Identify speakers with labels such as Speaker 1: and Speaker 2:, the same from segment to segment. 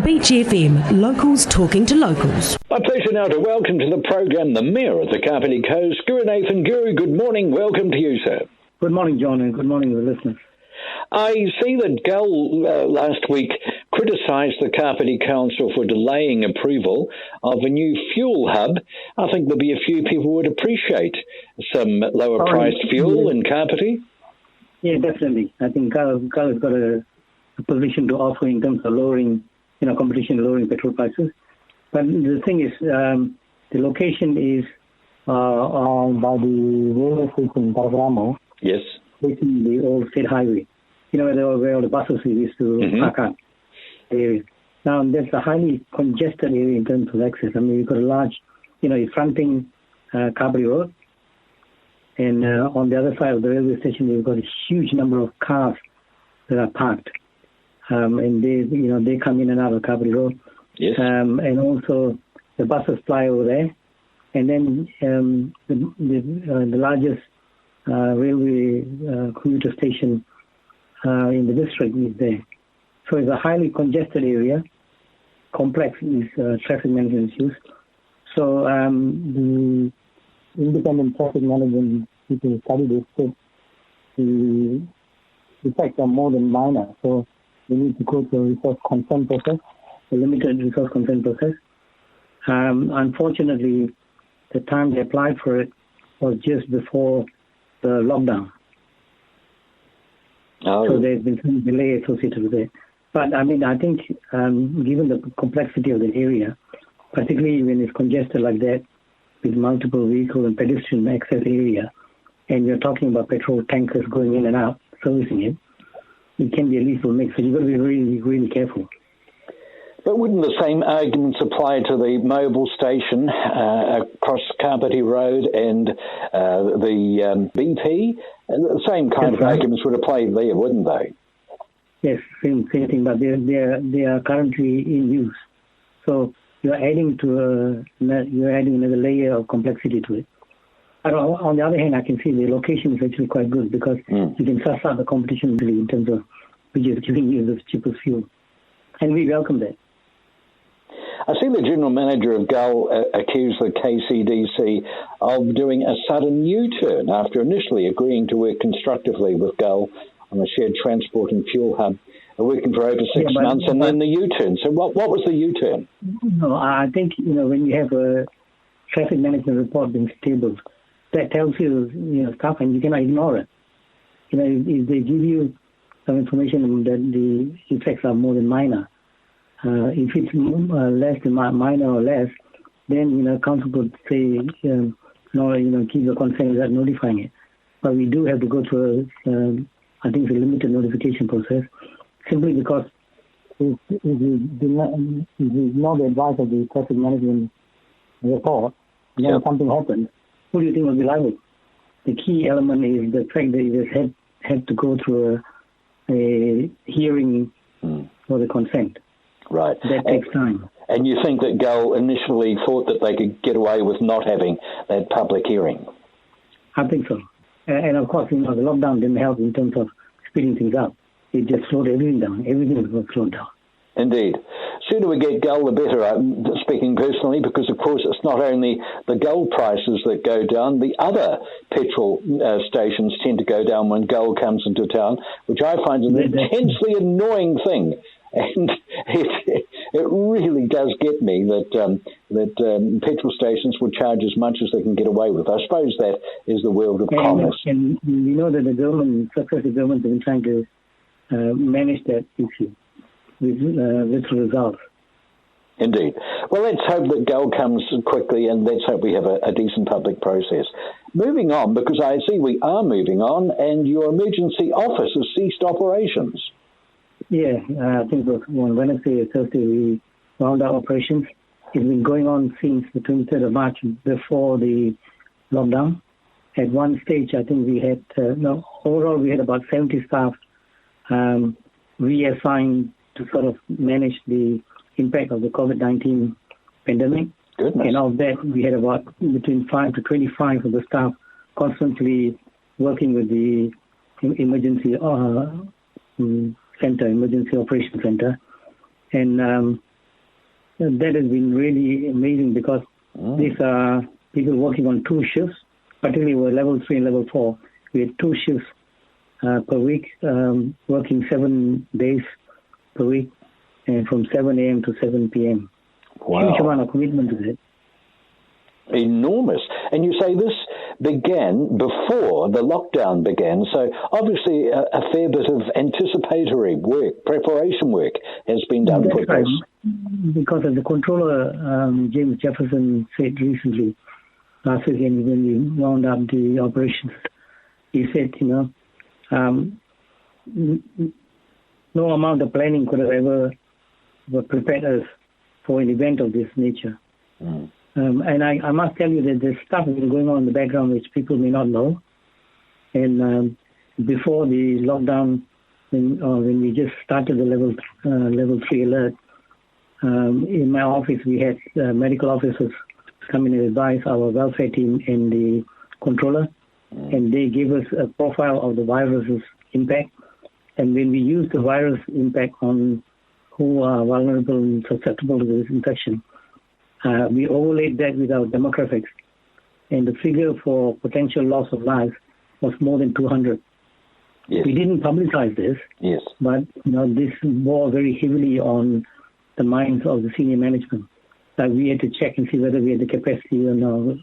Speaker 1: Beach FM, locals talking to locals.
Speaker 2: My pleasure now to welcome to the program the Mayor of the Kapiti Coast, K.Gurunathan. Guru, good morning. Welcome to you, sir.
Speaker 3: Good morning, John, and good morning to the listeners.
Speaker 2: I see that Gull last week criticised the Kapiti Council for delaying approval of a new fuel hub. I think there'll be a few people who would appreciate some lower-priced fuel in Kapiti.
Speaker 3: Yeah, definitely. I think Gull has got a position to offer in terms of lowering, competition, lowering petrol prices. But the thing is, the location is by the railway station in Paragramo.
Speaker 2: Yes.
Speaker 3: Facing the old state highway. Where all the buses used to park up area. Now, that's a highly congested area in terms of access. I mean, you've got a large, fronting Kapiti Road. And on the other side of the railway station, you've got a huge number of cars that are parked. And they come in and out of Kapiti Road.
Speaker 2: Yes.
Speaker 3: And also the buses fly over there. And then the largest railway commuter station in the district is there. So it's a highly congested area, complex traffic management issues. So the independent traffic management people study this, said the effects are more than minor. So they need to go through a resource consent process, a limited resource consent process. Unfortunately, the time they applied for it was just before the lockdown.
Speaker 2: Oh.
Speaker 3: So there's been some delay associated with it. But I mean, I think given the complexity of the area, particularly when it's congested like that, with multiple vehicle and pedestrian access area, and you're talking about petrol tankers going in and out, servicing it can be a lethal mix. So you've got to be really, really careful.
Speaker 2: But wouldn't the same arguments apply to the mobile station across Kapiti Road and the BP? The same kind of arguments would apply there, wouldn't they?
Speaker 3: Yes, same thing. But they are currently in use. So you're adding another layer of complexity to it. But on the other hand, I can see the location is actually quite good because you can suss out the competition really in terms of which is giving you the cheapest fuel, and we welcome that.
Speaker 2: I see the General Manager of Gull accused the KCDC of doing a sudden U-turn after initially agreeing to work constructively with Gull on a shared transport and fuel hub, working for over 6 months, and then the U-turn. So what was the U-turn?
Speaker 3: No, I think, when you have a traffic management report being tabled, that tells you, stuff, and you cannot ignore it. If they give you some information that the effects are more than minor, if it's less than minor or less, then, council could say, keep the consent without notifying it. But we do have to go through, I think, a limited notification process, simply because if you ignore the advice of the traffic management report, then something happens, who do you think will be liable? The key element is the fact that it had to go through a hearing for the consent.
Speaker 2: Right.
Speaker 3: That takes time.
Speaker 2: And you think that Gull initially thought that they could get away with not having that public hearing?
Speaker 3: I think so. And of course, the lockdown didn't help in terms of speeding things up. It just slowed everything down. Everything was slowed down.
Speaker 2: Indeed. Sooner we get Gull, the better, speaking personally, because, of course, it's not only the Gull prices that go down, the other petrol stations tend to go down when Gull comes into town, which I find an intensely annoying thing. And it really does get me that petrol stations will charge as much as they can get away with. I suppose that is the world of commerce.
Speaker 3: And we know that the successive governments have been trying to manage that issue with little results.
Speaker 2: Indeed. Well, let's hope that Gull comes quickly, and let's hope we have a decent public process. Moving on, because I see we are moving on, and your emergency office has ceased operations.
Speaker 3: Yeah, I think it was on Wednesday or Thursday we wound our operations. It's been going on since the 23rd of March, before the lockdown. At one stage, I think we had, overall we had about 70 staff reassigned to sort of manage the impact of the COVID-19 pandemic.
Speaker 2: Goodness.
Speaker 3: And of that, we had about between 5 to 25 of the staff constantly working with the emergency Emergency Operations Center. And that has been really amazing because these are people working on 2 shifts, particularly with level 3 and level 4. We had 2 shifts per week, working 7 days per week, and from 7 a.m. to 7 p.m.
Speaker 2: Wow.
Speaker 3: Huge amount of commitment to that.
Speaker 2: Enormous. And you say this began before the lockdown began, so obviously a fair bit of anticipatory work, preparation work has been done for
Speaker 3: That's right.
Speaker 2: this.
Speaker 3: Because as the controller, James Jefferson, said recently, last weekend when we wound up the operations, he said, no amount of planning could have ever prepared us for an event of this nature. And I must tell you that there's stuff has been going on in the background which people may not know. And before the lockdown, when we just started the level 3 alert, in my office we had medical officers come in and advise our welfare team and the controller, and they gave us a profile of the virus's impact. And when we use the virus impact on who are vulnerable and susceptible to this infection, we overlaid that with our demographics, and the figure for potential loss of life was more than 200.
Speaker 2: Yes.
Speaker 3: We didn't publicize this,
Speaker 2: Yes.
Speaker 3: but this bore very heavily on the minds of the senior management. We had to check and see whether we had the capacity in our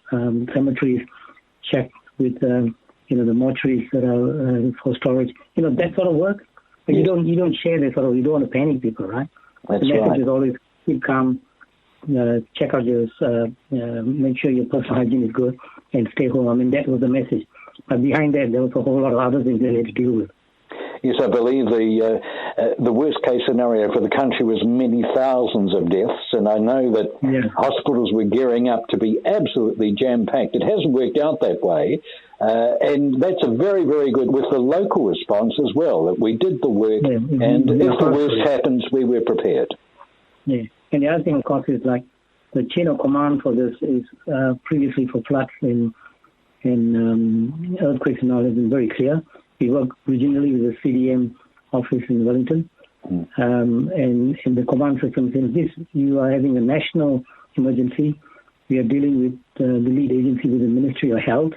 Speaker 3: cemeteries, check with the mortuaries that are for storage. That sort of work. But
Speaker 2: Yes.
Speaker 3: you don't share that sort of. You don't want to panic people, right?
Speaker 2: That's
Speaker 3: the message
Speaker 2: right.
Speaker 3: is always keep calm. Check out your, make sure your personal hygiene is good, and stay home. I mean, that was the message. But behind that, there was a whole lot of other things they had to deal with.
Speaker 2: Yes, I believe the worst case scenario for the country was many thousands of deaths, and I know that hospitals were gearing up to be absolutely jam-packed. It hasn't worked out that way, and that's a very, very good, with the local response as well, that we did the work, and if the worst happens, we were prepared. Yeah.
Speaker 3: And the other thing, of course, is like the chain of command for this is previously for floods and earthquakes and all has been very clear. We work regionally with the CDM office in Wellington, and the command system says this: you are having a national emergency. We are dealing with the lead agency with the Ministry of Health,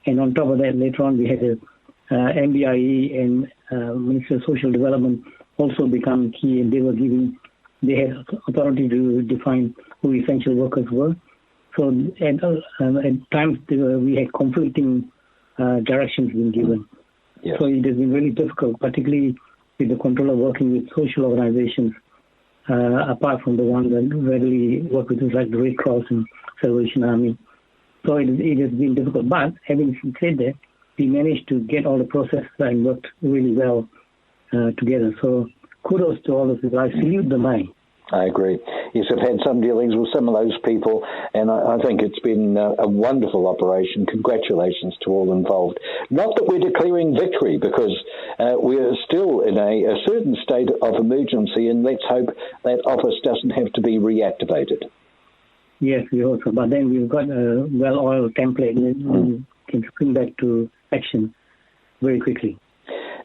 Speaker 3: and on top of that, later on we had a MBIE and Ministry of Social Development also become key, and they had authority to define who essential workers were. So at times we had conflicting directions being given.
Speaker 2: Yes.
Speaker 3: So it has been really difficult, particularly with the controller working with social organizations, apart from the ones that readily work with us like the Red Cross and Salvation Army. So it has been difficult. But having said that, we managed to get all the processes and worked really well together. So kudos to all of you. I salute the mind.
Speaker 2: I agree. Yes, I've had some dealings with some of those people, and I think it's been a wonderful operation. Congratulations to all involved. Not that we're declaring victory, because we're still in a certain state of emergency, and let's hope that office doesn't have to be reactivated.
Speaker 3: Yes, we hope so. But then we've got a well-oiled template and can spring back to action very quickly.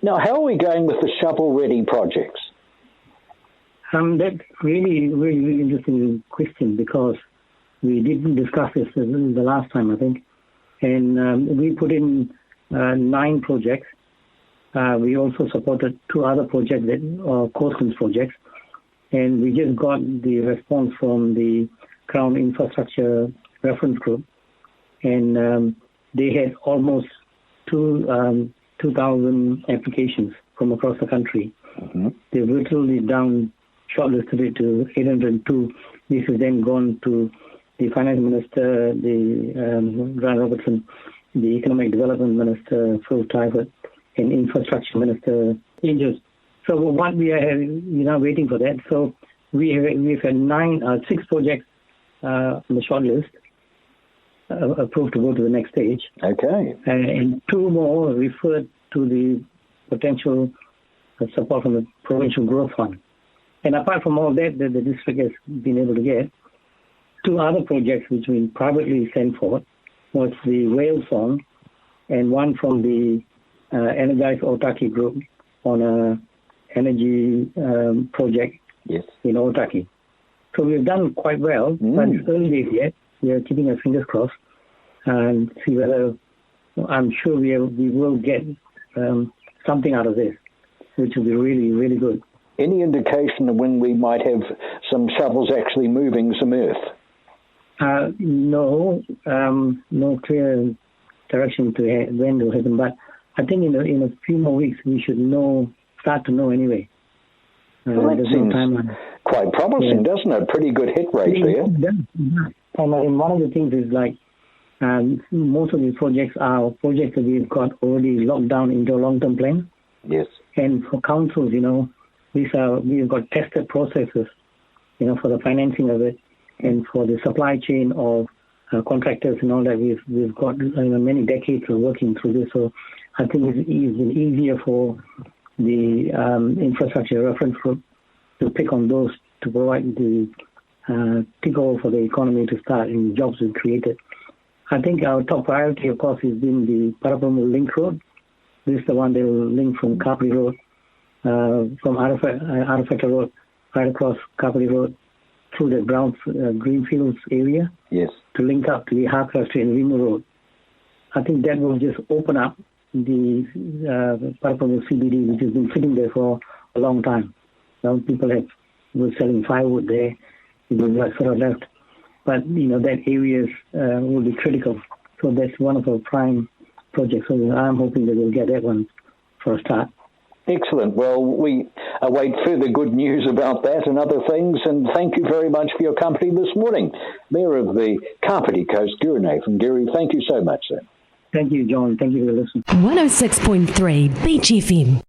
Speaker 2: Now, how are we going with the shovel-ready projects?
Speaker 3: That's really, really, really interesting question, because we didn't discuss this the last time, I think. And we put in 9 projects. We also supported 2 other projects that are coastlands projects. And we just got the response from the Crown Infrastructure Reference Group. And they had almost 2,000 applications from across the country. Mm-hmm. They literally shortlisted it to 802. This has then gone to the Finance Minister, the Grant Robertson, the Economic Development Minister, Phil Tyford, and Infrastructure Minister, Angels. So what we are now waiting for that. So we've had 6 projects on the shortlist approved to go to the next stage.
Speaker 2: Okay.
Speaker 3: And 2 more referred to the potential support from the Provincial Growth Fund. And apart from all that the district has been able to get, 2 other projects which have been privately sent for was the Whale Song, and one from the Energize Otaki Group on a energy project in Otaki. So we've done quite well, but it's early days yet. We are keeping our fingers crossed and see whether, I'm sure we will get something out of this, which will be really, really good.
Speaker 2: Any indication of when we might have some shovels actually moving some earth?
Speaker 3: No clear direction to when it will happen. But I think in a few more weeks we should start to know anyway.
Speaker 2: Well, that seems quite promising, doesn't it? Pretty good hit rate there.
Speaker 3: And one of the things is like most of these projects are projects that we've got already locked down into a long-term plan.
Speaker 2: Yes.
Speaker 3: And for councils, we've got tested processes, for the financing of it, and for the supply chain of contractors and all that. We've got many decades of working through this. So I think it's easier for the infrastructure reference group to pick on those to provide the tickle for the economy to start and jobs to be created. I think our top priority, of course, has been the Parapamu Link Road. This is the one that will link from Kapiti Road, from Arafat Road, right across Kapiti Road, through the Greenfields area,
Speaker 2: yes,
Speaker 3: to link up to the Hakra Street and Rimu Road. I think that will just open up the Parapamu CBD, which has been sitting there for a long time. Now people were selling firewood there. It was sort of left. But, that area will be critical. So that's one of our prime projects. So I'm hoping that we'll get that one for a start.
Speaker 2: Excellent. Well, we await further good news about that and other things. And thank you very much for your company this morning. Mayor of the Kapiti Coast, Gurunathan. Guru, thank you so much, sir.
Speaker 3: Thank you, John. Thank you for listening.
Speaker 1: 106.3 Beach FM.